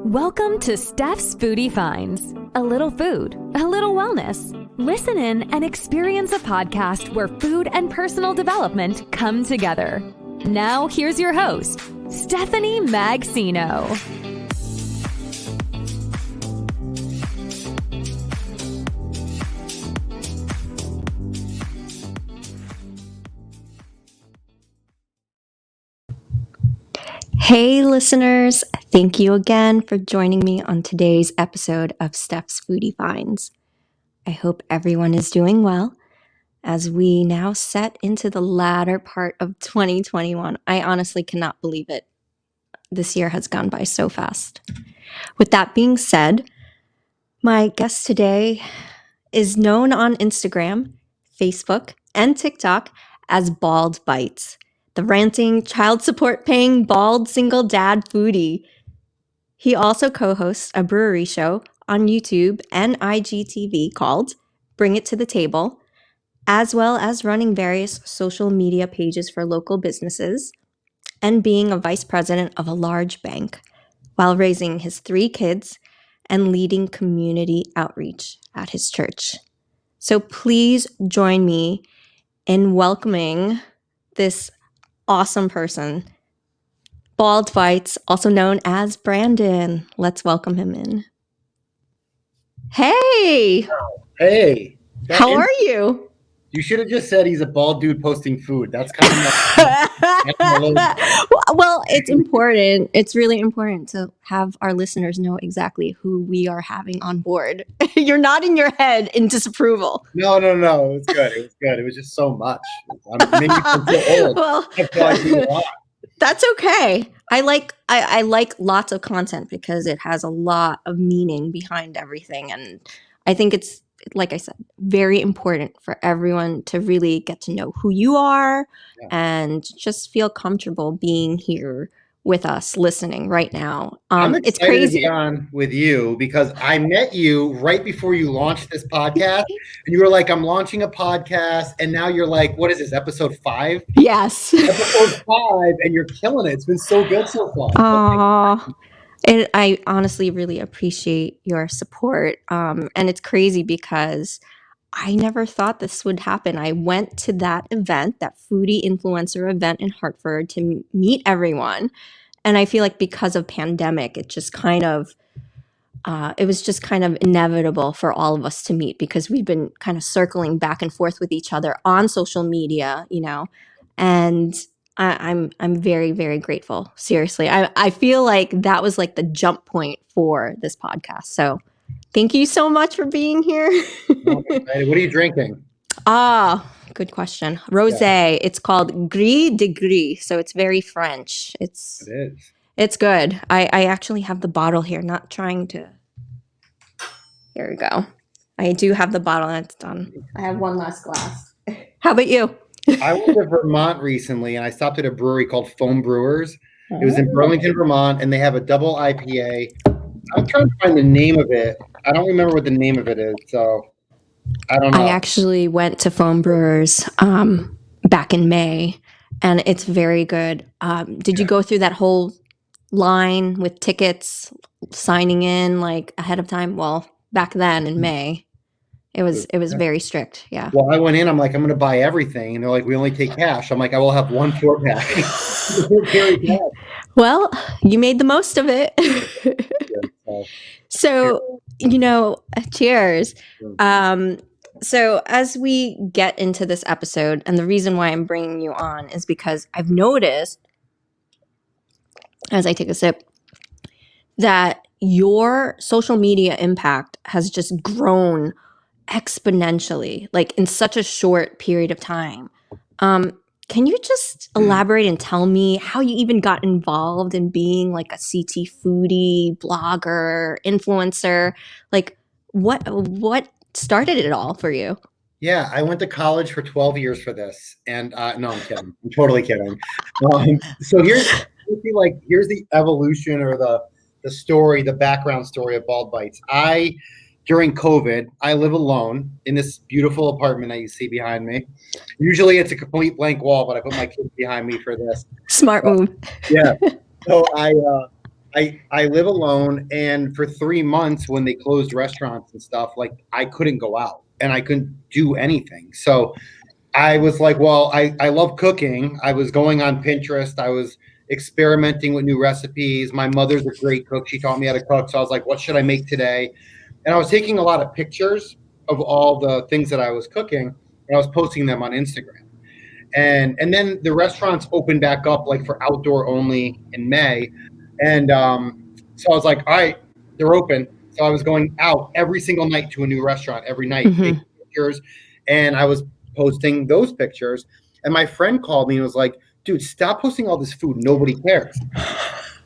Welcome to Steph's Foodie Finds. A little food, a little wellness. Listen in and experience a podcast where food and personal development come together. Now, here's your host, Stephanie Magsino. Hey listeners, thank you again for joining me on today's episode of Steph's Foodie Finds. I hope everyone is doing well as we now set into the latter part of 2021. I honestly cannot believe it. This year has gone by so fast. With that being said, my guest today is known on Instagram, Facebook, and TikTok as Bald Bites, the ranting, child support paying, bald single dad foodie. He also co-hosts a brewery show on YouTube and IGTV called Bring It to the Table, as well as running various social media pages for local businesses and being a vice president of a large bank while raising his 3 kids and leading community outreach at his church. So please join me in welcoming this awesome person, Bald Bites, also known as Brandon. Let's welcome him in. Hey! Hey! How are you? You should have just said he's a bald dude posting food. That's kind of Well, it's important. It's really important to have our listeners know exactly who we are having on board. You're nodding your head in disapproval. No. It was good. It was just so much. Maybe I'm too old. Well, that's okay. I like lots of content because it has a lot of meaning behind everything. And I think it's, like I said, very important for everyone to really get to know who you are and just feel comfortable being here with us listening right now. I'm excited it's crazy to be on with you because I met you right before you launched this podcast, and you were like, "I'm launching a podcast," and now you're like, "What is this? Episode 5?" Yes, episode 5, and you're killing it. It's been so good so far. Aww. And I honestly really appreciate your support. And it's crazy because I never thought this would happen. I went to that event, that foodie influencer event in Hartford to meet everyone. And I feel like because of pandemic, it just kind of, it was just kind of inevitable for all of us to meet because we've been kind of circling back and forth with each other on social media, you know, and I'm very, very grateful. Seriously. I feel like that was like the jump point for this podcast. So thank you so much for being here. What are you drinking? Good question. Rosé. Yeah. It's called Gris de Gris. So it's very French. It is. It's good. I actually have the bottle here, not trying to. Here we go. I do have the bottle and it's done. I have one last glass. How about you? I went to Vermont recently, and I stopped at a brewery called Foam Brewers. It was in Burlington, Vermont, and they have a double IPA. I'm trying to find the name of it. I don't remember what the name of it is, so I don't know. I actually went to Foam Brewers back in May, and it's very good. Did you go through that whole line with tickets, signing in like ahead of time? Well, back then in May. It was very strict, yeah. Well, I went in, I'm like, I'm going to buy everything. And they're like, we only take cash. I'm like, I will have 1 4-pack. Well, you made the most of it. So, you know, cheers. So as we get into this episode, and the reason why I'm bringing you on is because I've noticed, as I take a sip, that your social media impact has just grown exponentially, like in such a short period of time. Can you just elaborate and tell me how you even got involved in being like a CT foodie, blogger, influencer? Like what started it all for you? Yeah, I went to college for 12 years for this. And no, I'm kidding. I'm totally kidding. So here's the evolution or the story, the background story of Bald Bites. During COVID, I live alone in this beautiful apartment that you see behind me. Usually it's a complete blank wall, but I put my kids behind me for this. Smart move. Yeah. So I live alone, and for 3 months when they closed restaurants and stuff, like I couldn't go out and I couldn't do anything. So I was like, well, I love cooking. I was going on Pinterest. I was experimenting with new recipes. My mother's a great cook. She taught me how to cook. So I was like, what should I make today? And I was taking a lot of pictures of all the things that I was cooking, and I was posting them on Instagram. And then the restaurants opened back up like for outdoor only in May. And so I was like, all right, they're open. So I was going out every single night to a new restaurant every night, taking pictures, and I was posting those pictures. And my friend called me and was like, dude, stop posting all this food. Nobody cares.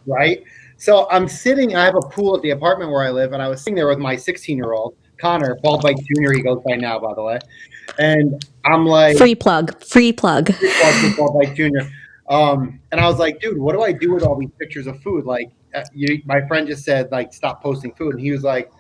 Right. So I'm sitting, I have a pool at the apartment where I live, and I was sitting there with my 16-year-old, Connor, Bald Bite Jr., he goes by now, by the way. And I'm like, free plug. Bald Bite Jr. And I was like, dude, what do I do with all these pictures of food? Like, my friend just said, like, stop posting food. And he was like,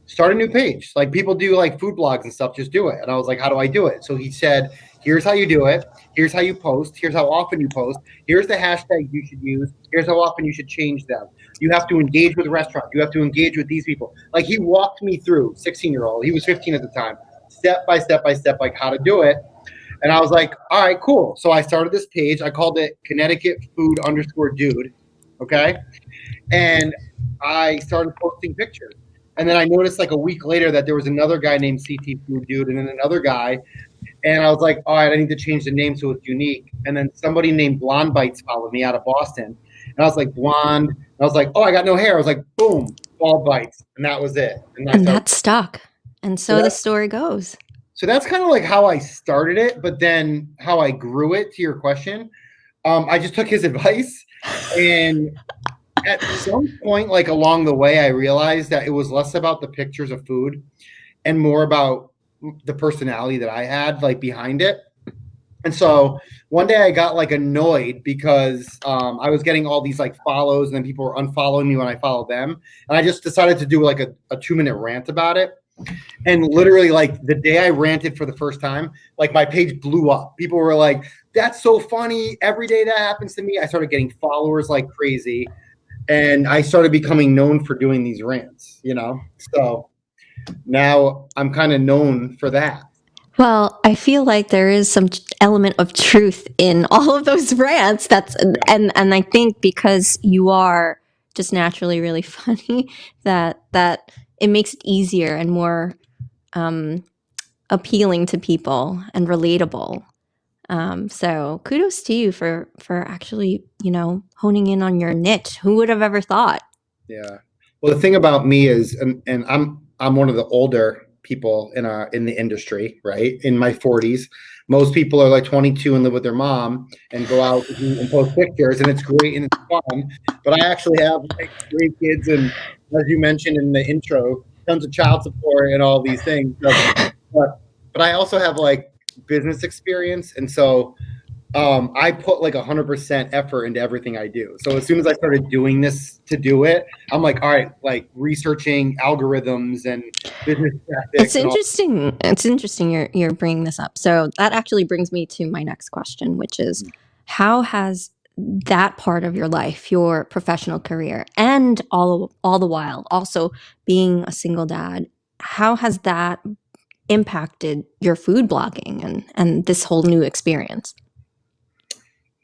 start a new page. Like, people do like food blogs and stuff, just do it. And I was like, how do I do it? So he said, here's how you do it. Here's how you post. Here's how often you post. Here's the hashtags you should use. Here's how often you should change them. You have to engage with restaurants. You have to engage with these people. Like, he walked me through, 16-year-old. He was 15 at the time, step by step by step, like how to do it. And I was like, all right, cool. So I started this page. I called it Connecticut Food _Dude. Okay. And I started posting pictures. And then I noticed like a week later that there was another guy named CT Food Dude, and then another guy. And I was like, all right, I need to change the name so it's unique. And then somebody named Blonde Bites followed me out of Boston. And I was like, blonde. And I was like, oh, I got no hair. I was like, boom, Bald Bites. And that was it. And that stuck. And so the story goes. So that's kind of like how I started it, but then how I grew it, to your question. I just took his advice, and at some point, like along the way, I realized that it was less about the pictures of food and more about the personality that I had like behind it. And so one day I got like annoyed because I was getting all these like follows, and then people were unfollowing me when I followed them. And I just decided to do like a 2-minute rant about it. And literally, like the day I ranted for the first time, like my page blew up. People were like, that's so funny. Every day that happens to me. I started getting followers like crazy. And I started becoming known for doing these rants, you know? So now I'm kind of known for that. Well, I feel like there is some element of truth in all of those rants. And I think because you are just naturally really funny, that it makes it easier and more appealing to people and relatable. So kudos to you for actually, honing in on your niche. Who would have ever thought? Yeah. Well, the thing about me is, and I'm one of the older people in the industry, right? In my 40s. Most people are like 22 and live with their mom and go out and post pictures, and it's great and it's fun. But I actually have like 3 kids, and as you mentioned in the intro, tons of child support and all these things. But I also have like business experience, and so I put like 100% effort into everything I do. So as soon as I started doing this to do it, I'm like, all right, like researching algorithms and business tactics. It's interesting. It's interesting you're bringing this up. So that actually brings me to my next question, which is, how has that part of your life, your professional career, and all the while also being a single dad, how has that impacted your food blogging and this whole new experience?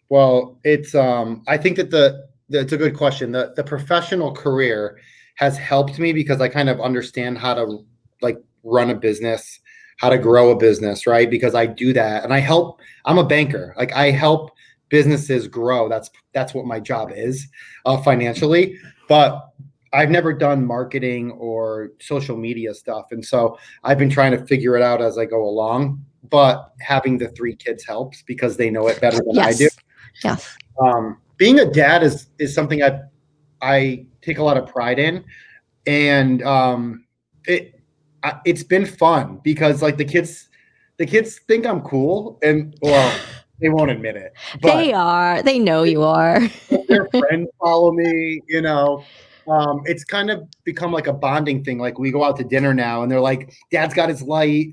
Well, it's I think that it's a good question. The professional career has helped me because I kind of understand how to like run a business, how to grow a business, right? Because I do that, and I'm a banker. Like I help businesses grow. That's what my job is, financially. But I've never done marketing or social media stuff, and so I've been trying to figure it out as I go along. But having the 3 kids helps because they know it better than I do. Yes. Being a dad is something I take a lot of pride in, and it's been fun because like the kids think I'm cool, and well, they won't admit it. But they know you are. Their friends follow me, it's kind of become like a bonding thing. Like we go out to dinner now, and they're like, "Dad's got his light.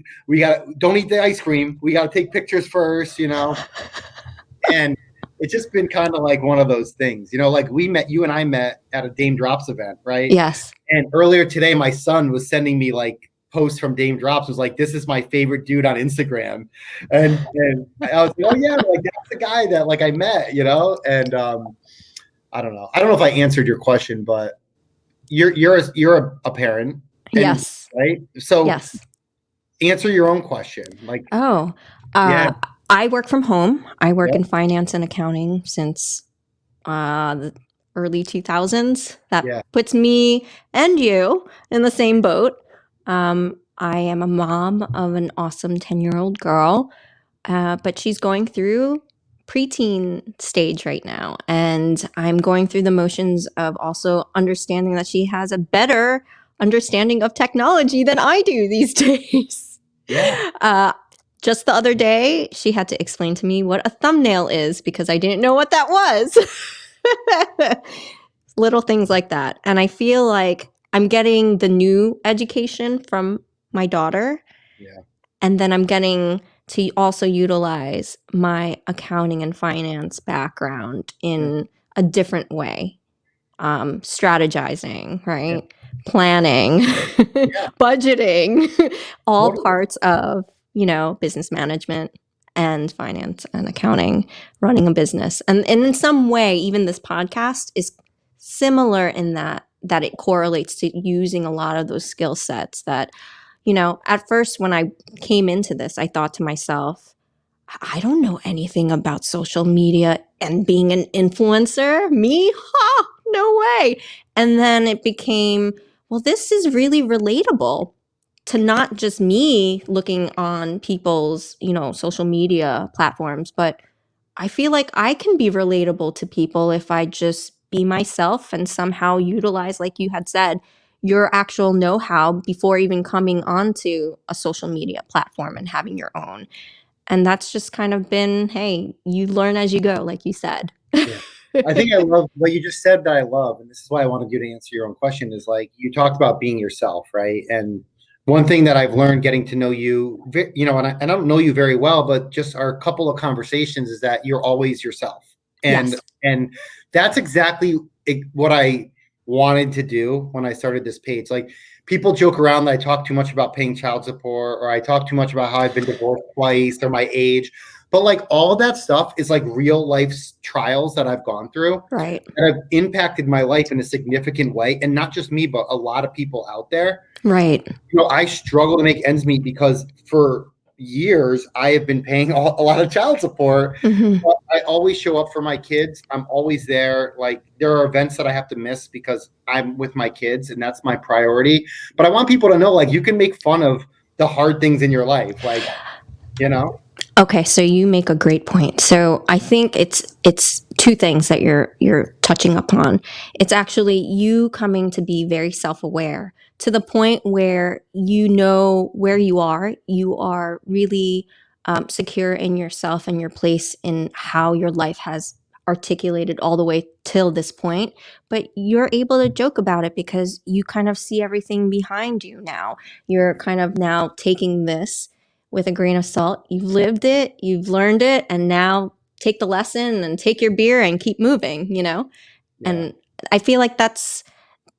Don't eat the ice cream. We got to take pictures first," and it's just been kind of like one of those things, like you and I met at a Dame Drops event, right? Yes. And earlier today, my son was sending me like posts from Dame Drops, was like, this is my favorite dude on Instagram. And I was like, oh yeah, like that's the guy that like I met, and I don't know. I don't know if I answered your question, but you're a parent. Yes. Right. So yes. Answer your own question. Like, I work from home. I work in finance and accounting since the early 2000s. That puts me and you in the same boat. I am a mom of an awesome 10-year-old girl, but she's going through preteen stage right now. And I'm going through the motions of also understanding that she has a better understanding of technology than I do these days. Yeah. Just the other day, she had to explain to me what a thumbnail is because I didn't know what that was. Little things like that. And I feel like I'm getting the new education from my daughter. Yeah. And then I'm getting to also utilize my accounting and finance background in a different way. Strategizing, right? Planning, budgeting, all parts of, business management and finance and accounting, running a business. And in some way, even this podcast is similar in that it correlates to using a lot of those skill sets that, at first when I came into this, I thought to myself, I don't know anything about social media and being an influencer. Me? Ha! No way. And then it became, well, this is really relatable to not just me looking on people's, social media platforms, but I feel like I can be relatable to people if I just be myself and somehow utilize, like you had said, your actual know-how before even coming onto a social media platform and having your own. And that's just kind of been, hey, you learn as you go, like you said. Yeah. I think I love what you just said that I love. And this is why I wanted you to answer your own question is like, you talked about being yourself, right? And one thing that I've learned getting to know you, and I don't know you very well, but just our couple of conversations is that you're always yourself. And that's exactly what I wanted to do when I started this page. Like people joke around that I talk too much about paying child support, or I talk too much about how I've been divorced twice, or my age. But like all of that stuff is like real life trials that I've gone through. Right. That have impacted my life in a significant way. And not just me, but a lot of people out there. Right. I struggle to make ends meet because for years I have been paying a lot of child support. Mm-hmm. But I always show up for my kids. I'm always there. Like there are events that I have to miss because I'm with my kids and that's my priority. But I want people to know, like, you can make fun of the hard things in your life. Like, Okay, so you make a great point. So I think it's two things that you're touching upon. It's actually you coming to be very self-aware to the point where you know where you are. You are really secure in yourself and your place in how your life has articulated all the way till this point. But you're able to joke about it because you kind of see everything behind you now. You're kind of now taking this with a grain of salt. You've lived it, you've learned it, and now take the lesson and take your beer and keep moving, Yeah. And I feel like that's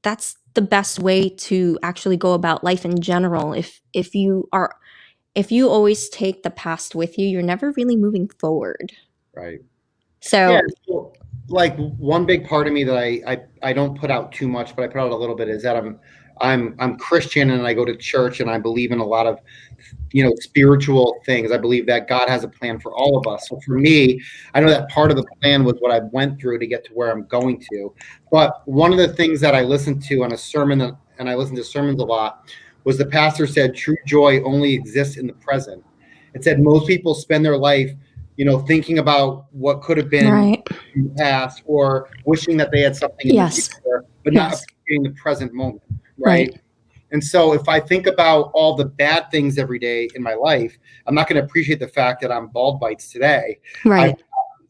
the best way to actually go about life in general. If you always take the past with you, you're never really moving forward. Right. So like one big part of me that I don't put out too much, but I put out a little bit, is that I'm Christian and I go to church and I believe in a lot of spiritual things. I believe that God has a plan for all of us. So for me, I know that part of the plan was what I went through to get to where I'm going to. But one of the things that I listened to on a sermon, and I listen to sermons a lot, was the pastor said, true joy only exists in the present. It said most people spend their life, thinking about what could have been in the past, or wishing that they had something in the future, but not appreciating the present moment. Right. And so if I think about all the bad things every day in my life, I'm not going to appreciate the fact that I'm Bald Bites today. Right.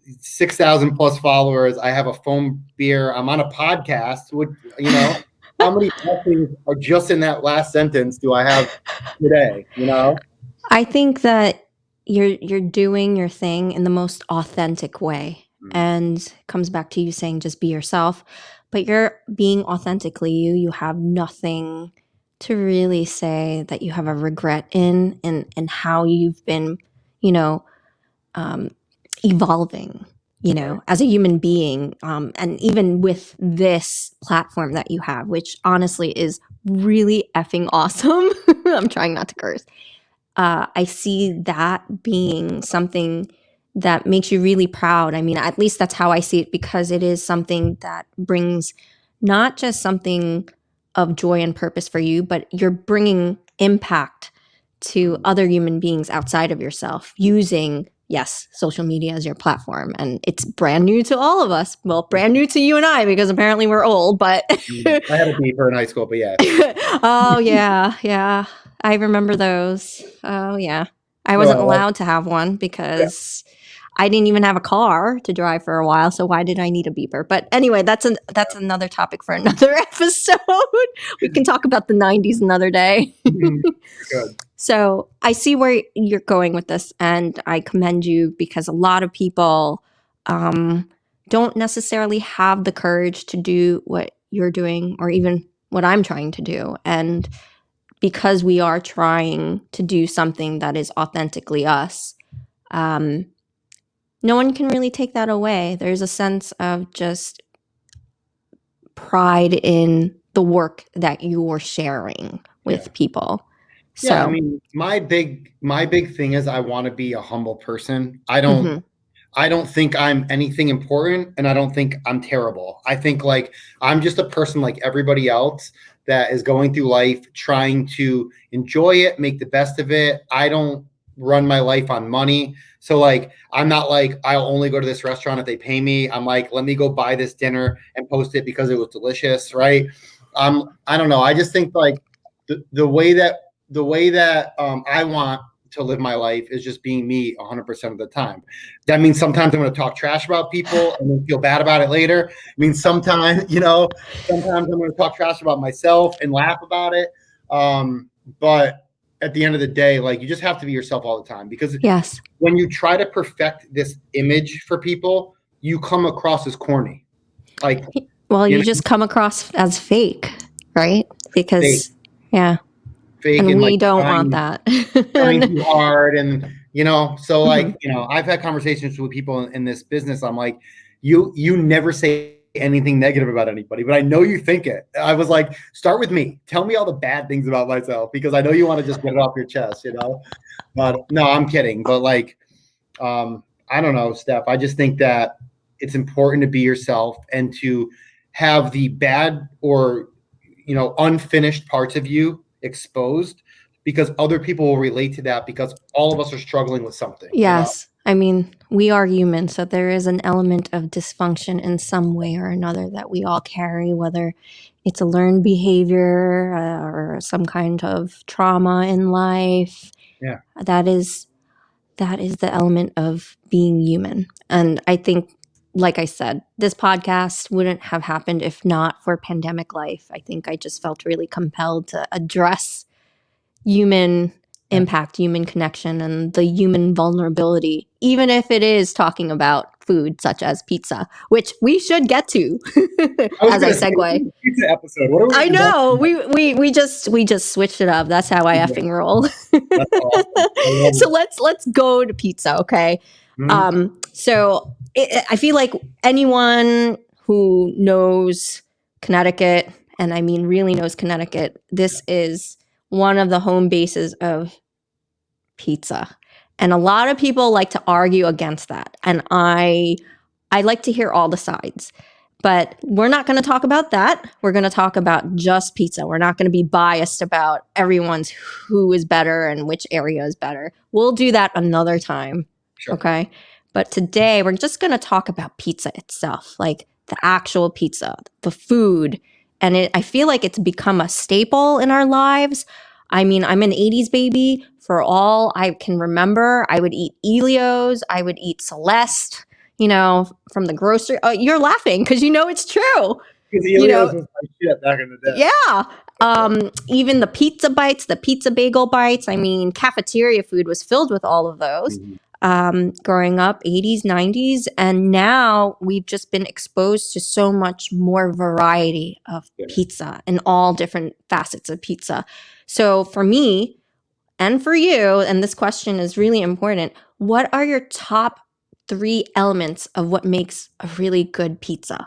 I've 6,000 plus followers. I have a foam beer. I'm on a podcast. How many blessings are just in that last sentence do I have today? I think that you're doing your thing in the most authentic way. and it comes back to you saying just be yourself, but you're being authentically you. You have nothing to really say that you have a regret in how you've been, you know, evolving, you know, as a human being. And even with this platform that you have, which honestly is really effing awesome. I'm trying not to curse. I see that being something that makes you really proud. I mean, at least that's how I see it, because it is something that brings not just something of joy and purpose for you, but you're bringing impact to other human beings outside of yourself using, yes, social media as your platform. And it's brand new to all of us. Well, brand new to you and I, because apparently we're old, but I had a beeper in high school, but yeah. Oh, yeah. I remember those. Oh, yeah. I wasn't allowed to have one because I didn't even have a car to drive for a while. So why did I need a beeper? But anyway, that's another topic for another episode. We can talk about the 90s another day. Good. So I see where you're going with this, and I commend you, because a lot of people don't necessarily have the courage to do what you're doing, or even what I'm trying to do. And because we are trying to do something that is authentically us, no one can really take that away. There's a sense of just pride in the work that you're sharing with people. Yeah, I mean, my big thing is I want to be a humble person. I don't think I'm anything important, and I don't think I'm terrible. I think like I'm just a person like everybody else that is going through life trying to enjoy it, make the best of it. I don't run my life on money. So like I'm not like I'll only go to this restaurant if they pay me. I'm like, let me go buy this dinner and post it because it was delicious, right? I don't know. I just think like the way that I want to live my life is just being me 100% of the time. That means sometimes I'm going to talk trash about people and then feel bad about it later. I mean, sometimes I'm going to talk trash about myself and laugh about it. But at the end of the day, like you just have to be yourself all the time, because when you try to perfect this image for people, you come across as corny. Like, well, you just come across as fake, right? Because fake, and we like don't want that. Trying too hard, and so like I've had conversations with people in this business. I'm like, you never say anything negative about anybody, but I know you think it. I was like, start with me. Tell me all the bad things about myself, because I know you want to just get it off your chest, But no, I'm kidding. But like, I don't know, Steph. I just think that it's important to be yourself and to have the bad or unfinished parts of you exposed, because other people will relate to that, because all of us are struggling with something. Yes. I mean, we are human, so there is an element of dysfunction in some way or another that we all carry, whether it's a learned behavior or some kind of trauma in life. Yeah. That is the element of being human. And I think, like I said, this podcast wouldn't have happened if not for pandemic life. I think I just felt really compelled to address human impact, human connection, and the human vulnerability, even if it is talking about food such as pizza, which we should get to as I segue. Pizza episode. What are we I know we just switched it up. That's how I effing roll. That's awesome. So let's go to pizza, okay? So I feel like anyone who knows Connecticut, and I mean really knows Connecticut, this is one of the home bases of pizza. And a lot of people like to argue against that. And I like to hear all the sides. But we're not going to talk about that. We're going to talk about just pizza. We're not going to be biased about everyone's who is better and which area is better. We'll do that another time. Sure. Okay. But today we're just going to talk about pizza itself, like the actual pizza, the food. And I feel like it's become a staple in our lives. I mean, I'm an 80s baby. For all I can remember, I would eat Elio's. I would eat Celeste, from the grocery. Oh, you're laughing because it's true. Because Elio's was my shit back in the day. Yeah. Even the pizza bites, the pizza bagel bites. I mean, cafeteria food was filled with all of those. growing up, 80s, 90s, and now we've just been exposed to so much more variety of pizza and all different facets of pizza. So for me and for you, and this question is really important, what are your top 3 elements of what makes a really good pizza?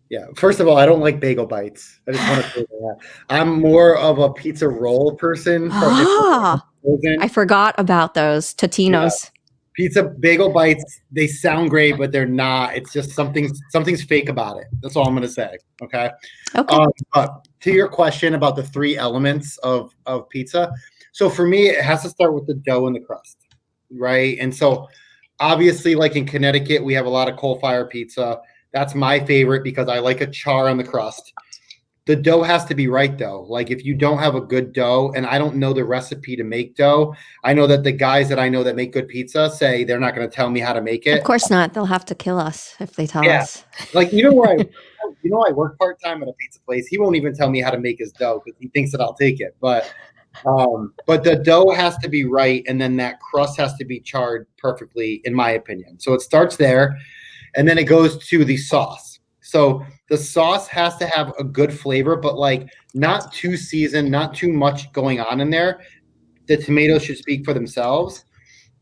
Yeah. First of all, I don't like bagel bites. I just want to say that. I'm more of a pizza roll person. I forgot about those Totino's. Pizza bagel bites, they sound great, but they're not. It's just something's fake about it. That's all I'm going to say. Okay. But to your question about the 3 elements of pizza. So for me, it has to start with the dough and the crust, right? And so obviously, like in Connecticut, we have a lot of coal-fired pizza. That's my favorite because I like a char on the crust. The dough has to be right, though. Like if you don't have a good dough, and I don't know the recipe to make dough, I know that the guys that I know that make good pizza say they're not going to tell me how to make it. Of course not. They'll have to kill us if they tell us. Like, I work part-time at a pizza place. He won't even tell me how to make his dough because he thinks that I'll take it. But the dough has to be right, and then that crust has to be charred perfectly, in my opinion. So it starts there, and then it goes to the sauce. So the sauce has to have a good flavor, but like not too seasoned, not too much going on in there. The tomatoes should speak for themselves.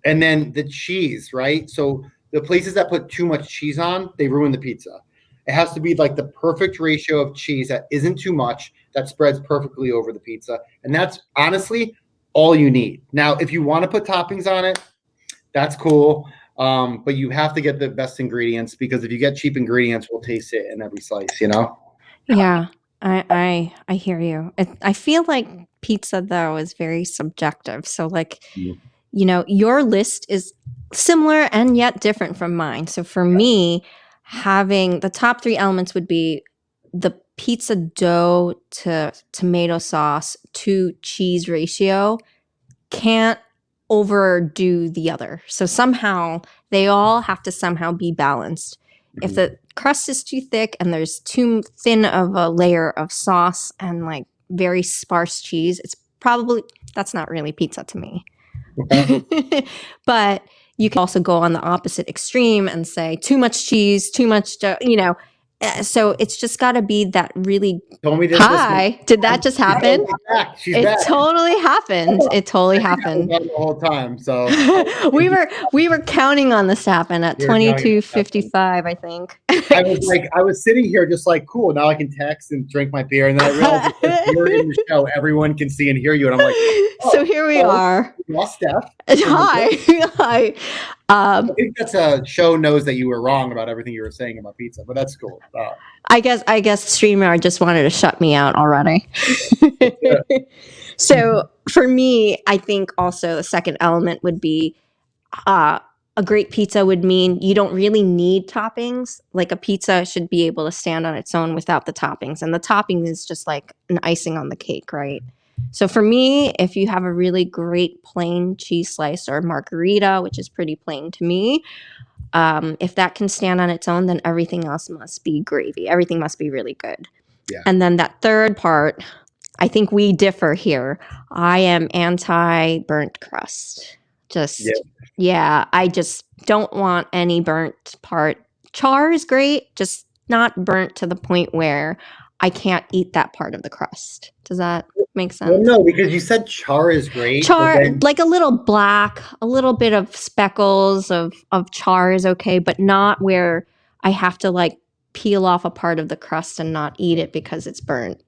And then the cheese, right? So the places that put too much cheese on, they ruin the pizza. It has to be like the perfect ratio of cheese that isn't too much, that spreads perfectly over the pizza. And that's honestly all you need. Now, if you want to put toppings on it, that's cool. But you have to get the best ingredients, because if you get cheap ingredients, we'll taste it in every slice, Yeah, I hear you. I feel like pizza, though, is very subjective. So like, your list is similar and yet different from mine. So for me, having the top 3 elements would be the pizza dough to tomato sauce to cheese ratio can't overdo the other. So somehow they all have to somehow be balanced. If the crust is too thick and there's too thin of a layer of sauce and like very sparse cheese, that's not really pizza to me. But you can also go on the opposite extreme and say too much cheese, too much dough, so it's just got to be that really high. Did that just happen? She's back. Totally happened. It totally happened the whole time. So we were counting on this to happen at 22:55, I think. I was sitting here just like, cool. Now I can text and drink my beer, and then I realized if you're in the show, everyone can see and hear you, and I'm like, so here we are. Steph. Hi. I think that's a show knows that you were wrong about everything you were saying about pizza, but that's cool. I guess StreamYard just wanted to shut me out already. So for me, I think also the second element would be a great pizza would mean you don't really need toppings. Like a pizza should be able to stand on its own without the toppings. And the topping is just like an icing on the cake, right? So for me, if you have a really great plain cheese slice or margarita, which is pretty plain to me, if that can stand on its own, then everything else must be gravy. Everything must be really good. Yeah. And then that third part, I think we differ here. I am anti-burnt crust. I just don't want any burnt part. Char is great, just not burnt to the point where I can't eat that part of the crust. Does that make sense? Well, no, because you said char is great. Like a little black, a little bit of speckles of char is okay, but not where I have to like peel off a part of the crust and not eat it because it's burnt.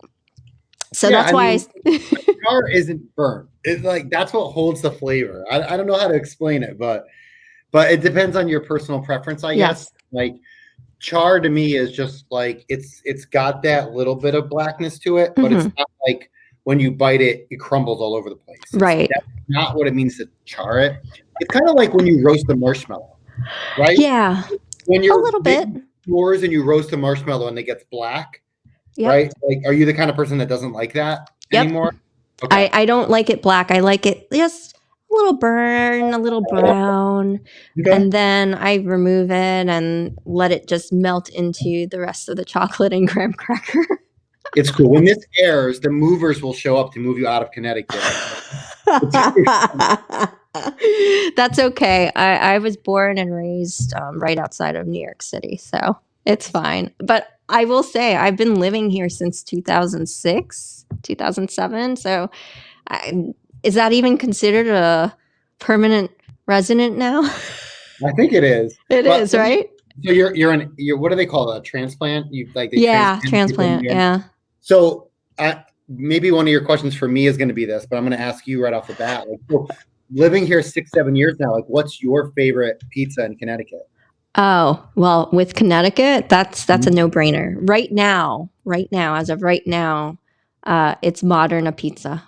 So that's why char isn't burnt. It's like that's what holds the flavor. I don't know how to explain it, but it depends on your personal preference, I guess. Like char to me is just like it's got that little bit of blackness to it, but it's not like when you bite it, it crumbles all over the place. Right. That's not what it means to char it. It's kind of like when you roast a marshmallow, right? Yeah. When you're a little bit yours and you roast a marshmallow and it gets black, right? Like, are you the kind of person that doesn't like that anymore? Okay. I don't like it black. I like it just a little burn, a little brown, and then I remove it and let it just melt into the rest of the chocolate and graham cracker. It's cool. When this airs, the movers will show up to move you out of Connecticut. That's okay. I was born and raised right outside of New York City, so it's fine. But I will say I've been living here since 2006, 2007. So is that even considered a permanent resident now? I think it is. It But is, right? so you're what do they call it? A transplant? You like they Yeah, transplant people in transplant. here? Yeah. So maybe one of your questions for me is going to be this, but I'm going to ask you right off the bat. Like, so living here 6-7 years now, like, what's your favorite pizza in Connecticut? Oh, well, with Connecticut, that's a no-brainer. Right now, as of right now, it's Modern a pizza.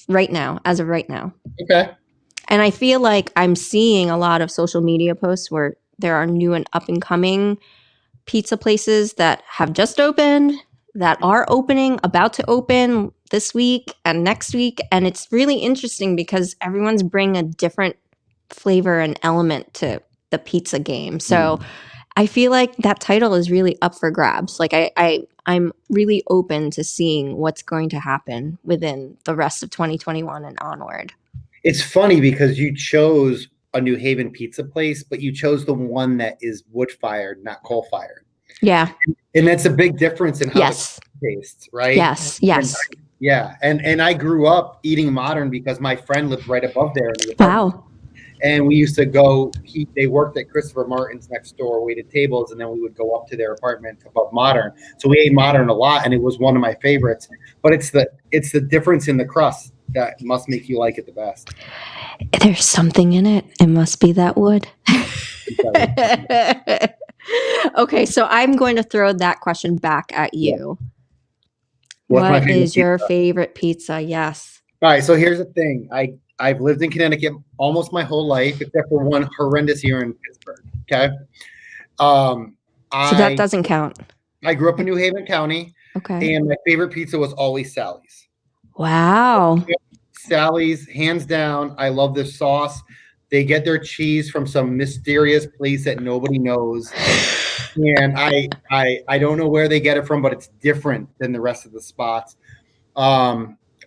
Right now, as of right now. Okay. And I feel like I'm seeing a lot of social media posts where there are new and up and coming pizza places that have just opened, that are opening, about to open this week and next week. And it's really interesting because everyone's bringing a different flavor and element to the pizza game. So I feel like that title is really up for grabs. Like I'm really open to seeing what's going to happen within the rest of 2021 and onward. It's funny because you chose a New Haven pizza place, but you chose the one that is wood fired, not coal fired. Yeah. And that's a big difference in how it tastes, right? Yes. Yes. And I grew up eating Modern because my friend lived right above there in the apartment. Wow. And we used to go, they worked at Christopher Martin's next door, waited tables, and then we would go up to their apartment above Modern. So we ate Modern a lot, and it was one of my favorites. But it's the difference in the crust that must make you like it the best. There's something in it. It must be that wood. Okay, so I'm going to throw that question back at you. What is your favorite pizza? Yes. All right, so here's the thing. I've lived in Connecticut almost my whole life, except for one horrendous year in Pittsburgh. Okay. So that doesn't count. I grew up in New Haven County. Okay. And my favorite pizza was always Sally's. Wow. Sally's, hands down. I love the sauce. They get their cheese from some mysterious place that nobody knows. And I don't know where they get it from, but it's different than the rest of the spots.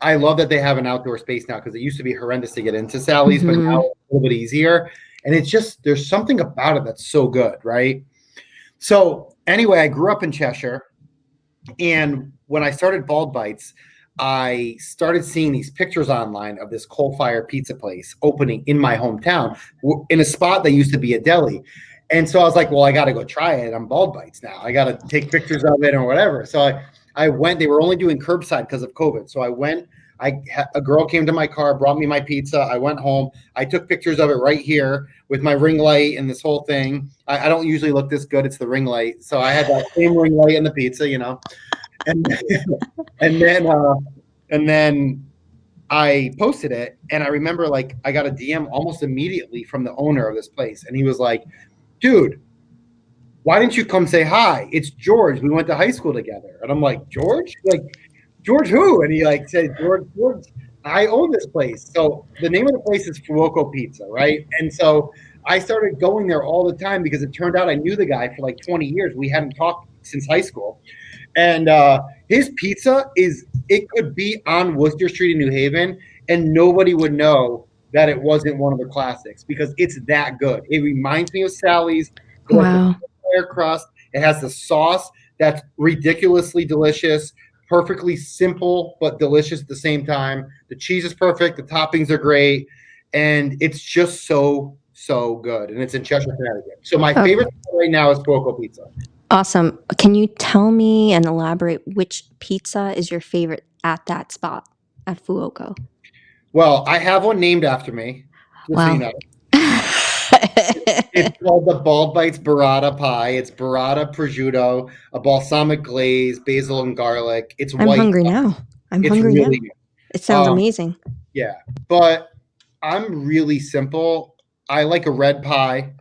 I love that they have an outdoor space now because it used to be horrendous to get into Sally's, but now it's a little bit easier. And it's just, there's something about it that's so good, right? So anyway, I grew up in Cheshire. And when I started Bald Bites, I started seeing these pictures online of this coal-fired pizza place opening in my hometown in a spot that used to be a deli. And so I was like, well, I got to go try it. I'm Bald Bites now. I got to take pictures of it or whatever. So I went. They were only doing curbside because of COVID. So I went. A girl came to my car, brought me my pizza. I went home. I took pictures of it right here with my ring light and this whole thing. I don't usually look this good. It's the ring light. So I had that same ring light in the pizza, you know. And then I posted it, and I remember like I got a DM almost immediately from the owner of this place, and he was like, "Dude, why didn't you come say hi? It's George. We went to high school together." And I'm like, "George? Like George who?" And he like said, "George, I own this place." So the name of the place is Fuoco Pizza, right? And so I started going there all the time because it turned out I knew the guy for like 20 years. We hadn't talked since high school. And his pizza it could be on Worcester Street in New Haven, and nobody would know that it wasn't one of the classics because it's that good. It reminds me of Sally's. Wow. Crust. It has the sauce that's ridiculously delicious, perfectly simple but delicious at the same time. The cheese is perfect. The toppings are great, and it's just so good. And it's in Cheshire, Connecticut. So my favorite right now is Fuoco Pizza. Awesome. Can you tell me and elaborate which pizza is your favorite at that spot at Fuoco? Well, I have one named after me. Just wow. So you know. It's called the Bald Bites Burrata Pie. It's burrata, prosciutto, a balsamic glaze, basil and garlic. It's I'm white. Hungry now. I'm hungry now. It sounds amazing. Yeah, but I'm really simple. I like a red pie.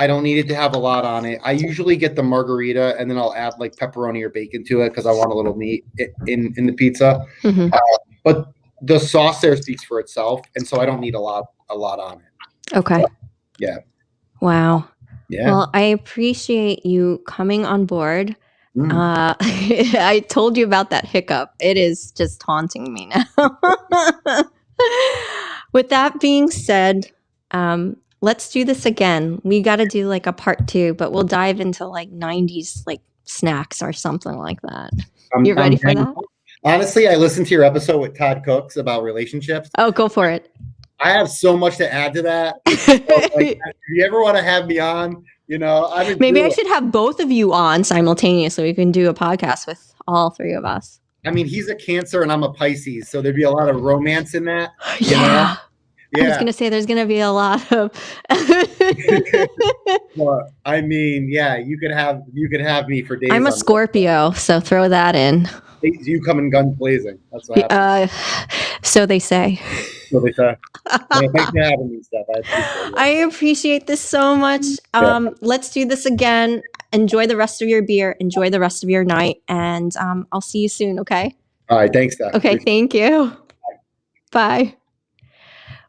I don't need it to have a lot on it. I usually get the margarita, and then I'll add like pepperoni or bacon to it because I want a little meat in the pizza. Mm-hmm. But the sauce there speaks for itself, and so I don't need a lot on it. Okay. So, yeah. Wow. Yeah. Well, I appreciate you coming on board. I told you about that hiccup. It is just haunting me now. With that being said, Let's do this again. We got to do like a part 2, but we'll dive into like 90s like snacks or something like that. You ready for that? Honestly, I listened to your episode with Todd Cooks about relationships. Oh, go for it. I have so much to add to that. So, like, if you ever want to have me on, maybe I should have both of you on simultaneously. We can do a podcast with all 3 of us. I mean, he's a Cancer and I'm a Pisces, so there'd be a lot of romance in that. Yeah. I was going to say there's going to be a lot of. Well, I mean, yeah, you could have me for days. I'm a Scorpio, so throw that in. You come in guns blazing. That's what happens. So they say. So they say. Thanks for having me, Steph. I appreciate this so much. Let's do this again. Enjoy the rest of your beer. Enjoy the rest of your night. And I'll see you soon, okay? All right. Thanks, Steph. Okay, thank you. Bye.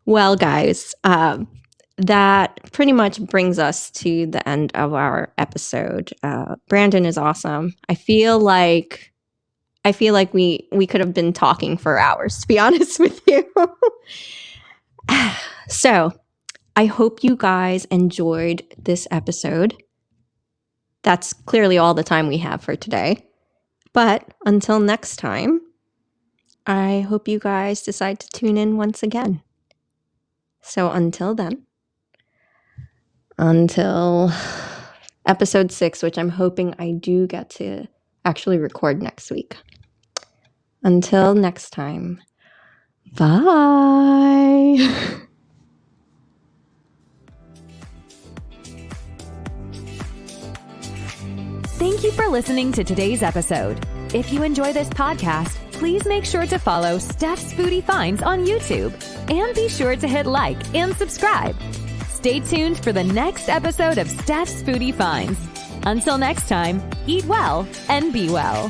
Well, guys, that pretty much brings us to the end of our episode. Brandon is awesome. I feel like we could have been talking for hours, to be honest with you. So I hope you guys enjoyed this episode. That's clearly all the time we have for today. But until next time, I hope you guys decide to tune in once again. So until then, until episode 6, which I'm hoping I do get to actually record next week. Until next time, bye. Thank you for listening to today's episode. If you enjoy this podcast, please make sure to follow Steph's Foodie Finds on YouTube and be sure to hit like and subscribe. Stay tuned for the next episode of Steph's Foodie Finds. Until next time, eat well and be well.